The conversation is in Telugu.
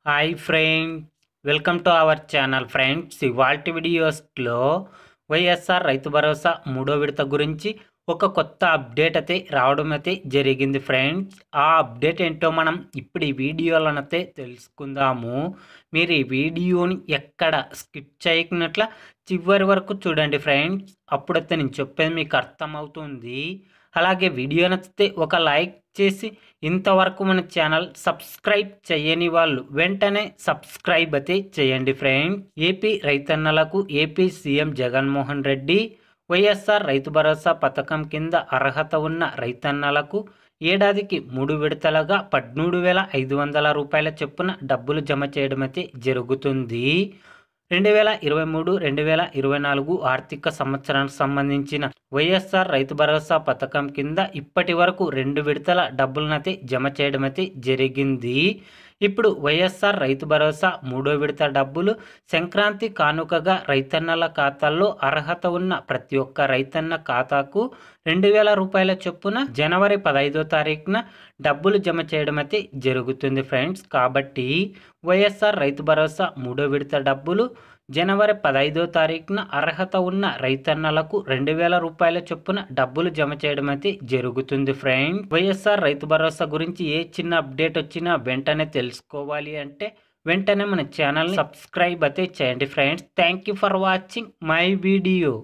Hi friends, welcome to our channel friends. ఇవాల్టి వీడియోస్లో వైఎస్ఆర్ రైతు భరోసా మూడో విడత గురించి ఒక కొత్త అప్డేట్ అయితే రావడం అయితే జరిగింది ఫ్రెండ్స్. ఆ అప్డేట్ ఏంటో మనం ఇప్పుడు ఈ వీడియోలోనైతే తెలుసుకుందాము. మీరు ఈ వీడియోని ఎక్కడ స్కిప్ చేయకున్నట్ల చివరి వరకు చూడండి ఫ్రెండ్స్. అప్పుడైతే నేను చెప్పేది మీకు అర్థమవుతుంది. అలాగే వీడియో నచ్చితే ఒక లైక్ చేసి ఇంతవరకు మన ఛానల్ సబ్స్క్రైబ్ చేయని వాళ్ళు వెంటనే సబ్స్క్రైబ్ అయితే చేయండి ఫ్రెండ్స్. ఏపీ రైతన్నలకు ఏపీ సీఎం జగన్మోహన్ రెడ్డి వైఎస్ఆర్ రైతు భరోసా పథకం కింద అర్హత ఉన్న రైతన్నలకు ఏడాదికి 3 విడతలుగా 13,500 రూపాయల చొప్పున డబ్బులు జమ చేయడం అయితే జరుగుతుంది. 2023-2024 ఆర్థిక సంవత్సరానికి సంబంధించిన వైఎస్ఆర్ రైతు భరోసా పథకం కింద ఇప్పటి వరకు 2 విడతల డబ్బులనైతే జమ చేయడం అయితే జరిగింది. ఇప్పుడు వైఎస్ఆర్ రైతు భరోసా మూడో విడత డబ్బులు సంక్రాంతి కానుకగా రైతన్నల ఖాతాల్లో అర్హత ఉన్న ప్రతి ఒక్క రైతన్న ఖాతాకు 2,000 రూపాయల చొప్పున జనవరి 15వ తారీఖున డబ్బులు జమ చేయడం అయితే జరుగుతుంది ఫ్రెండ్స్. కాబట్టి వైఎస్ఆర్ రైతు భరోసా మూడో విడత డబ్బులు జనవరి 15వ తారీఖున అర్హత ఉన్న రైతన్నలకు 2,000 రూపాయల చొప్పున డబ్బులు జమ చేయడం అయితే జరుగుతుంది ఫ్రెండ్స్. వైఎస్ఆర్ రైతు భరోసా గురించి ఏ చిన్న అప్డేట్ వచ్చినా వెంటనే తెలుసుకోవాలి అంటే వెంటనే మన ఛానల్ని సబ్స్క్రైబ్ అయితే చేయండి friends. Thank you for watching my video.